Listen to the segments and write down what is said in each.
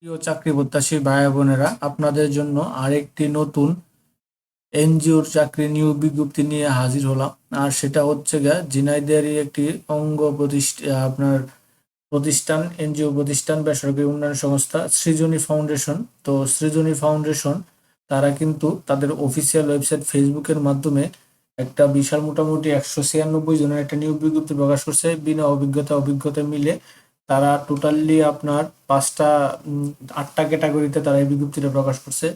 প্রিয় চাকরি প্রত্যাশী ভাই বোনেরা, আপনাদের জন্য আরেকটি নতুন এনজিওর চাকরি নিয়োগ বিজ্ঞপ্তি নিয়ে হাজির হলাম। আর সেটা হচ্ছে ঝিনাইদহেরই একটি অঙ্গ আপনার প্রতিষ্ঠান, এনজিও প্রতিষ্ঠান, বেসরকারি উন্নয়ন সংস্থা সৃজনী ফাউন্ডেশন। তো সৃজনী ফাউন্ডেশন তারা কিন্তু তাদের অফিসিয়াল ওয়েবসাইট ফেসবুকের মাধ্যমে একটা বিশাল মোটামুটি 196 জনের একটা নিয়োগ বিজ্ঞপ্তি প্রকাশ করছে। বিনা অভিজ্ঞতা মিলে তারা টোটালি আপনার পাঁচটা 8টা ক্যাটাগরিতে তারা এই বিজ্ঞপ্তিটা প্রকাশ করছে।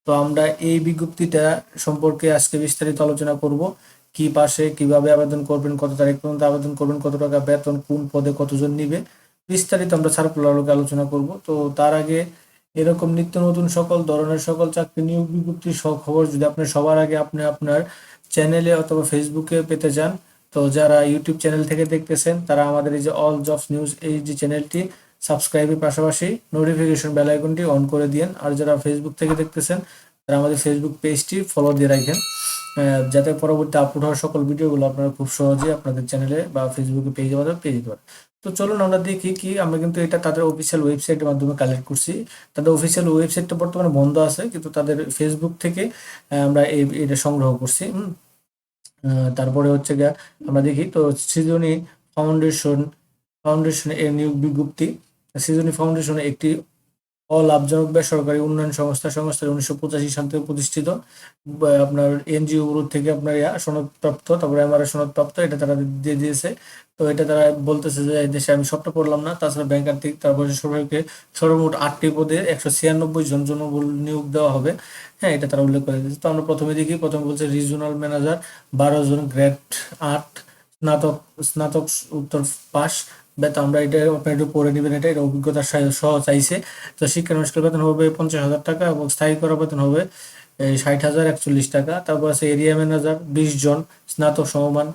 তো আমরা এই বিজ্ঞপ্তিটা সম্পর্কে আজকে বিস্তারিত আলোচনা করব। কি পাশে কিভাবে আবেদন করবেন, কত তারিখ পর্যন্ত আবেদন করবেন, কত টাকা বেতন, কোন পদে কতজন নিবে, বিস্তারিত আমরা সার্কুলার আলোকে আলোচনা করব। তো তার আগে এরকম নিত্য নতুন সকল ধরনের সকল চাকরি নিয়োগ বিজ্ঞপ্তির খবর যদি আপনি সবার আগে আপনি আপনার চ্যানেলে অথবা ফেসবুকে পেতে চান, তো যারা ইউটিউব চ্যানেল থেকে দেখতেছেন তারা আমাদের এই যে অল জবস নিউজ এই যে চ্যানেলটি সাবস্ক্রাইবের পাশাপাশি নোটিফিকেশন বেল আইকনটি অন করে দিন। আর যারা ফেসবুক থেকে দেখতেছেন তারা আমাদের ফেসবুক পেজটি ফলো দিয়ে রাখেন, যাতে পরবর্তী আপলোড হওয়া সকল ভিডিওগুলো আপনারা খুব সহজে আপনাদের চ্যানেলে বা ফেসবুকে পেজে মাধ্যমে পেয়ে যেতে পারেন। তো চলুন আমরা দেখি কি আমরা কিন্তু এটা তাদের অফিসিয়াল ওয়েবসাইটের মাধ্যমে কালেক্ট করছি। তাদের অফিসিয়াল ওয়েবসাইটটা বর্তমানে বন্ধ আছে, কিন্তু তাদের ফেসবুক থেকে আমরা এটা সংগ্রহ করছি। তারপরে হচ্ছে গিয়া আমরা দেখি তো সৃজনী ফাউন্ডেশন ফাউন্ডেশন এর নিয়োগ বিজ্ঞপ্তি। সৃজনী ফাউন্ডেশন একটি অলাভজনক বেসরকারি উন্নয়ন সংস্থা 1985 সাল থেকে প্রতিষ্ঠিত। আপনার এনজিও গুলো থেকে আপনার সনদপ্রাপ্ত, তারপরে এমআরএ সনদপ্রাপ্ত, এটা তারা দিয়ে দিয়েছে। তো এটা তারা বলতেছে যে এই দেশে আমি সবটা পড়লাম না, তাছাড়া ব্যাংক আর্থিক, তারপরে সরকারকে সর্বমোট 8টি পদে 196 জন জনবল নিয়োগ দেওয়া হবে। হ্যাঁ, এটা তারা উল্লেখ করে দিয়েছে। তো আমরা প্রথমে বলছে রিজিওনাল ম্যানেজার 12 জন, গ্রেড 8, স্নাতক স্নাতক উত্তর পাস। আমরা এটা আপনি একটু পড়ে নেবেন, এটা অভিজ্ঞতা সহ চাইছে। তো শিক্ষানবিষ্কার বেতন হবে 50,000 টাকা এবং স্থায়ী করা বেতন হবে 60,041 টাকা। তারপর আছে এরিয়া ম্যানেজার 20 জন, স্নাতক সমমান,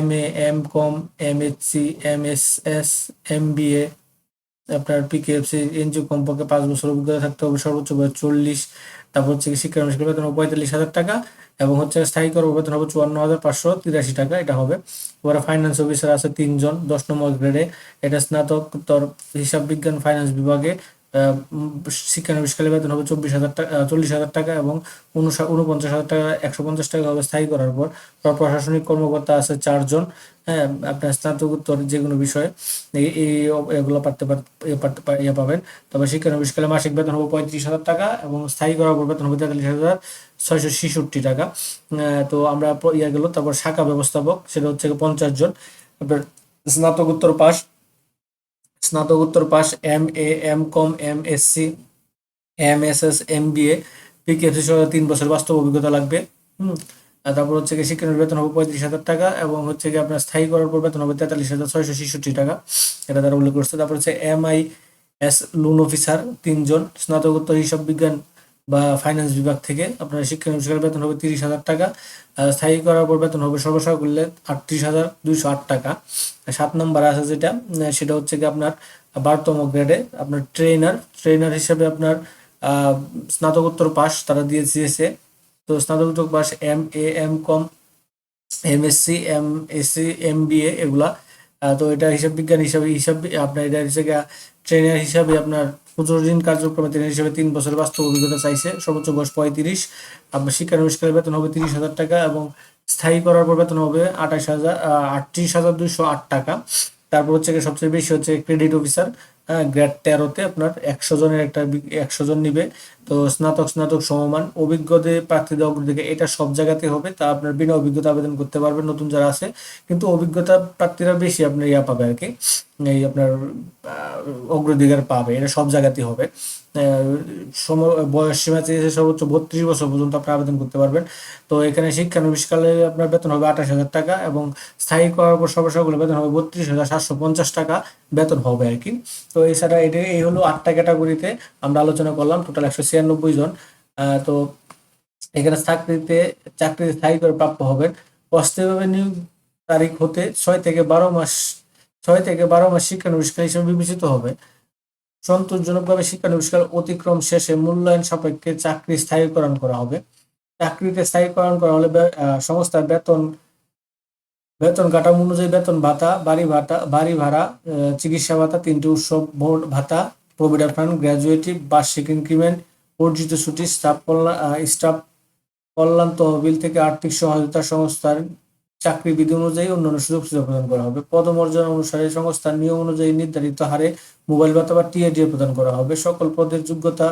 MA, M.Com, MSc, MSS, MBA, আপনার PKFC এনজিও কমপক্ষে 5 বছর অভিজ্ঞতা থাকতে হবে, সর্বোচ্চ বয়স 40। তারপর হচ্ছে শিক্ষানবিষ্কার বেতন হবে 45,000 টাকা এবং হচ্ছে স্থায়ী বেতন হবে 54,583 টাকা, এটা হবে। এবারে ফাইন্যান্স অফিসার আছে 3 জন, 10 নম্বর গ্রেডে। এটা স্নাতকোত্তর হিসাব বিজ্ঞান ফাইন্যান্স বিভাগে। শিক্ষানবিষ্কারের বেতন হবে 24,000 টাকা, 40,000 টাকা এবং 49,000 টাকা, 150 টাকা হবে স্থায়ী করার পর। প্রশাসনিক কর্মকর্তা আছে 4 জন। হ্যাঁ, আপনার স্নাতকোত্তর যে কোনো বিষয়ে এগুলো পাবেন। তবে শিক্ষানবিষ্কালে মাসিক বেতন হবে 35,000 টাকা এবং স্থায়ী করার পর বেতন হবে 43,666 টাকা। তো আমরা গেল, তারপর শাখা ব্যবস্থাপক সেটা হচ্ছে 50 জন। আপনার স্নাতকোত্তর pass MA, M.Com, MSc, MSS, MBA, PKFC সহ 3 বছর বাস্তব অভিজ্ঞতা লাগবে। আর তারপর হচ্ছে শিক্ষানবিশ বেতন হবে 35,000 টাকা এবং হচ্ছে আপনার স্থায়ী করার পর বেতন হবে 43,666 টাকা, এটা তারা উল্লেখ করছে। তারপর হচ্ছে MIS লোন অফিসার 3 জন, স্নাতকোত্তর হিসাব বিজ্ঞান বা ফাইন্যান্স বিভাগ থেকে। আপনার শিক্ষানবিশের বেতন হবে 30,000 টাকা, স্থায়ী করার পর বেতন হবে সর্বসাকুল্যে করলে 38,208 টাকা। 7 নম্বর আছে যেটা, সেটা হচ্ছে আপনার 12তম গ্রেডে আপনার ট্রেনার হিসেবে আপনার স্নাতকোত্তর পাস তারা দিয়েছে। তো স্নাতকোত্তর pass MA, M.Com, MSc, MSc, MBA এগুলা। তো এটা হিসাব বিজ্ঞান হিসাব আপনার এটা হচ্ছে ট্রেনার হিসাবে আপনার প্রতিদিন কার্যক্রমে ট্রেনার হিসাবে 3 বছর বাস্তব অভিজ্ঞতা চাইছে, সর্বোচ্চ বয়স 35। আপনার শিক্ষানবিষ্কারের বেতন হবে 30,000 টাকা এবং স্থায়ী করার পর বেতন হবে 38,208 টাকা। তারপর হচ্ছে সবচেয়ে বেশি হচ্ছে ক্রেডিট অফিসার, গ্রেড 13-তে আপনার 100 জন নিবে। তো স্নাতক সমমান অভিজ্ঞদের প্রার্থীদের অগ্রাধিকার, এটা সব জায়গাতে হবে। তা আপনার বিনা অভিজ্ঞতা আবেদন করতে পারবেন নতুন যারা আছে, কিন্তু অভিজ্ঞতা প্রার্থীরা বেশি আপনার পাবে আর কি, এই আপনার অগ্রাধিকার পাবে, এটা সব জায়গাতেই হবে। বয়স সীমা চেয়েছে সর্বোচ্চ 32 বছর পর্যন্ত আপনি আবেদন করতে পারবেন। তো এখানে শিক্ষানবিশকালে আপনার বেতন হবে 28,000 টাকা এবং স্থায়ী করার পর সর্বসাকুল্যে বেতন হবে 32,750 টাকা বেতন হবে আর কি। তো এছাড়া এই হলো 8টা ক্যাটাগরিতে আমরা আলোচনা করলাম, টোটাল 196 জন। তো এখানে চাকরিতে স্থায়ী করে প্রাপ্য হবেন। বাস্তবে নিয়োগ তারিখ হতে 6 থেকে 12 মাস শিক্ষানবিষ্কার হিসেবে বিবেচিত হবে। সন্তোষজনকভাবে শিক্ষানবিষ্কার অতিক্রম শেষে মূল্যায়ন সাপেক্ষে চাকরি স্থায়ীকরণ করা হবে। চাকরিতে স্থায়ীকরণ করা হলে সংস্থার বেতন কাঠামো অনুযায়ী বেতন ভাতা, বাড়ি ভাড়া, চিকিৎসা ভাতা, 3টি উৎসব ভাতা, প্রভিডেন্ট ফান্ড, গ্র্যাজুয়েটি, বার্ষিক ইনক্রিমেন্ট, অর্জিত ছুটি, স্টাফ কল্যাণ তহবিল থেকে আর্থিক সহায়তা, সংস্থার চাকরি বিধি অনুযায়ী অন্যান্য সুযোগ সুবিধা প্রদান করা হবে। পদমর্যাদা অনুসারে সংস্থার নিয়ম অনুযায়ী নির্ধারিত হারে মোবাইল ভাতা বা টিএডিএ প্রদান করা হবে। সকল পদের যোগ্যতা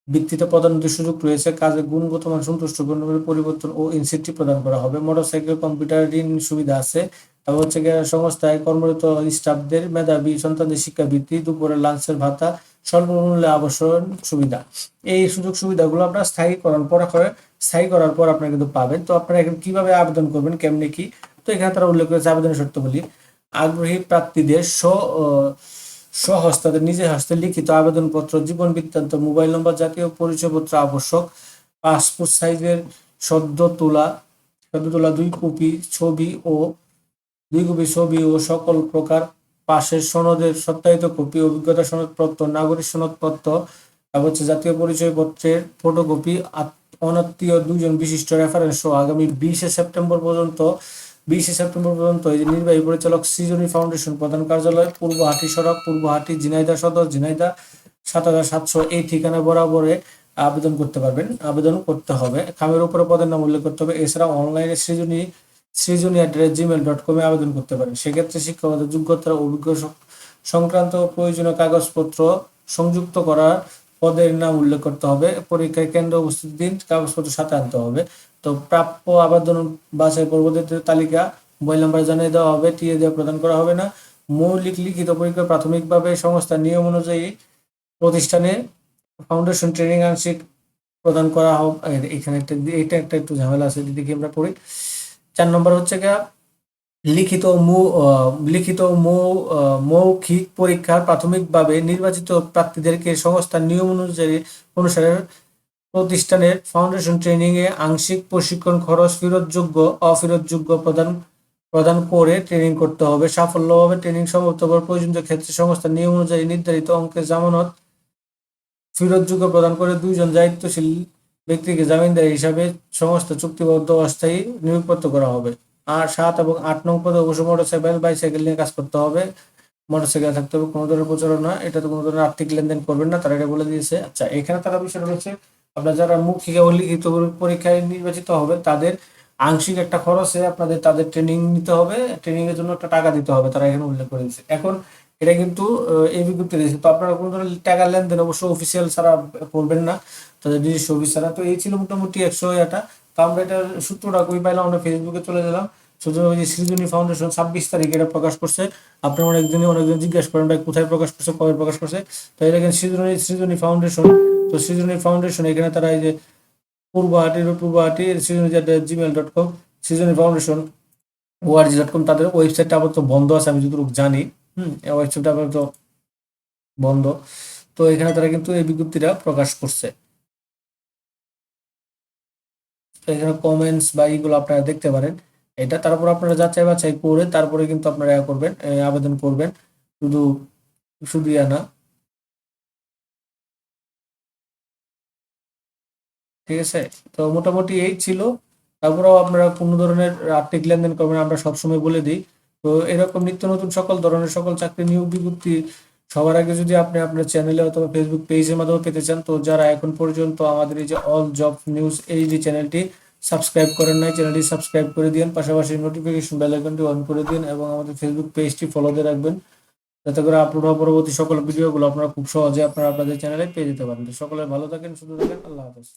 ভিত্তিতে পদোন্নতির সুযোগ রয়েছে। কাজের গুণগত মান সন্তুষ্টভাবে পরিবর্তন ও ইনসেন্টিভ প্রদান করা হবে। মোটরসাইকেল, কম্পিউটার, ঋণ সুবিধা আছে। তারপর হচ্ছে সংস্থায় কর্মরত স্টাফদের মেধাবী সন্তানদের শিক্ষাবৃত্তি, দুপুরের লাঞ্চের ভাতা, স্বল্প মূল্যে আবাসন সুবিধা। এই সুযোগ সুবিধাগুলো আপনারা স্থায়ী করার পর আপনারা কিন্তু পাবেন। তো আপনারা এখন কিভাবে আবেদন করবেন, কেমনে কি, তো এখানে তারা উল্লেখ করেছে আবেদনের শর্তাবলী। আগ্রহী প্রার্থীদের স্বহস্তে নিজের হস্তে লিখিত আবেদনপত্র, জীবন বৃত্তান্ত, মোবাইল নম্বর, জাতীয় পরিচয়পত্র আবশ্যক, পাসপোর্ট সাইজের সদ্য তোলা 2 কপি ছবি ও সকল প্রকার পাশের সনদের সত্যায়িত কপি, অভিজ্ঞতা সনদপত্র, নাগরিক সনদপত্র, তারপর হচ্ছে জাতীয় পরিচয়পত্রের ফটোকপি, অনাত্মীয় 2 জন বিশিষ্ট রেফারেন্স সহ আগামী 20শে সেপ্টেম্বর পর্যন্ত এই যে নির্বাহী পরিচালক, সৃজনী ফাউন্ডেশন, প্রধান কার্যালয়, পূর্বহাটি সড়ক, পূর্বহাটি, ঝিনাইদহ সদর, ঝিনাইদহ 7700, এই ঠিকানা বরাবরে আবেদন করতে হবে। খামের উপরে পদের নাম উল্লেখ করতে হবে। এছাড়া অনলাইনে সৃজনী@gmail.com এ আবেদন করতে পারেন। সেক্ষেত্রে শিক্ষাগত যোগ্যতা, অভিজ্ঞতা সংক্রান্ত প্রয়োজনীয় কাগজপত্র সংযুক্ত করার পদের নাম উল্লেখ করতে হবে। পরীক্ষায় কেন্দ্র উপস্থিত দিন কাগজপত্র সাথে আনতে হবে। তো প্রাপ্য আবেদন বাছাই পরবর্তীতে তালিকা মোবাইল নাম্বার জানিয়ে দেওয়া হবে। টিএ দেওয়া প্রদান করা হবে না। মৌলিক লিখিত পরীক্ষা প্রাথমিকভাবে সংস্থার নিয়ম অনুযায়ী প্রতিষ্ঠানে ফাউন্ডেশন ট্রেনিং আংশিক প্রদান করা হবে। এখানে এটা একটা একটু ঝামেলা আছে, দেখি আমরা পড়ি। 4 নম্বর হচ্ছে গিয়া লিখিত মৌখিক পরীক্ষার প্রাথমিকভাবে নির্বাচিত প্রার্থীদেরকে সংস্থার নিয়ম অনুসারে প্রতিষ্ঠানের ফাউন্ডেশন ট্রেনিং এ আংশিক প্রশিক্ষণ খরচ অফেরতযোগ্য প্রদান করে ট্রেনিং করতে হবে। সাফল্যভাবে ট্রেনিং সমাপ্ত করার প্রয়োজনীয় ক্ষেত্রে সংস্থার নিয়ম অনুযায়ী নির্ধারিত অঙ্কের জামানত ফেরতযোগ্য প্রদান করে 2 জন দায়িত্বশীল ব্যক্তিকে জামিনদার হিসাবে সংস্থা চুক্তিবদ্ধ অস্থায়ী নিয়োগপত্র করা হবে। আর 7 এবং 8 নং পদে অবশ্য বাইসাইকেল নিয়ে কাজ করতে হবে। মোটরসাইকেল থাকতে হবে, কোনো ধরনের প্রচারণা, এটা তো কোনো ধরনের আর্থিক লেনদেন করবেন না, তারা এটা বলে দিয়েছে। আচ্ছা, এখানে তারা বিষয় রয়েছে আপনারা যারা মৌখিক ও লিখিত পরীক্ষায় নির্বাচিত হবে তাদের আংশিক একটা খরচে তাদের ট্রেনিং নিতে হবে, ট্রেনিং এর জন্য একটা টাকা দিতে হবে, তারা এখানে উল্লেখ করে দিয়েছে। এখন এটা কিন্তু এই বিজ্ঞপ্তি দিয়েছে, তো আপনারা কোনো ধরনের টাকার লেনদেন অবশ্যই অফিসিয়াল ছাড়া করবেন না, তাদের নিজস্ব অফিস ছাড়া। তো এই ছিল মোটামুটি 100 এটা। তো আমরা এটা সূত্রটা কই পাইলাম, আমরা ফেসবুকে চলে গেলাম। সৃজনী ফাউন্ডেশন 26 তারিখে এটা প্রকাশ করছে। আপনারা অনেকজন জিজ্ঞেস করেন ভাই কোথায় প্রকাশ করছে, কবে প্রকাশ করছে। তো এই দেখেন সৃজনী ফাউন্ডেশন। তো সৃজনী ফাউন্ডেশন এখানে তারা এই যে পূর্বহাটি সৃজনী@gmail.com, সৃজনী ফাউন্ডেশন org.com, তাদের ওয়েবসাইটটা আপাতত বন্ধ আছে আমি যতটুকু জানি। ওয়েবসাইটটা আপাতত বন্ধ। তো এখানে তারা কিন্তু এই বিজ্ঞপ্তিটা প্রকাশ করছে। তো এখানে কমেন্টস বা এইগুলো আপনারা দেখতে পারেন এটা। তারপর আপনারা যাচাই বাছাই করে তারপরে কিন্তু আপনারা আবেদন করবেন, শুধু শুধু না। ঠিক আছে, তো মোটামুটি এই ছিল। তারপরেও আমরা কোনো ধরনের আর্থিক লেনদেন করবেন আমরা সবসময় বলে দিই। তো এরকম নিত্য নতুন সকল ধরনের সকল চাকরি নিয়োগ বিজ্ঞপ্তি সবার আগে যদি আপনি আপনার চ্যানেলে অথবা ফেসবুক পেজের মাধ্যমে পেতে চান, তো যারা এখন পর্যন্ত আমাদের এই যে অল জব নিউজ এই যে চ্যানেলটি সাবস্ক্রাইব করেন নাই, চ্যানেলটি সাবস্ক্রাইব করে দিন, পাশাপাশি নোটিফিকেশন বেল আইকনটি অন করে দিন এবং আমাদের ফেসবুক পেজটি ফলো দিয়ে রাখবেন, যাতে করে আপলোড হওয়া পরবর্তী সকল ভিডিওগুলো আপনারা খুব সহজে আপনাদের চ্যানেলে পেয়ে যেতে পারেন। তো সকলে ভালো থাকেন, সুস্থ থাকেন, আল্লাহ হাফেজ।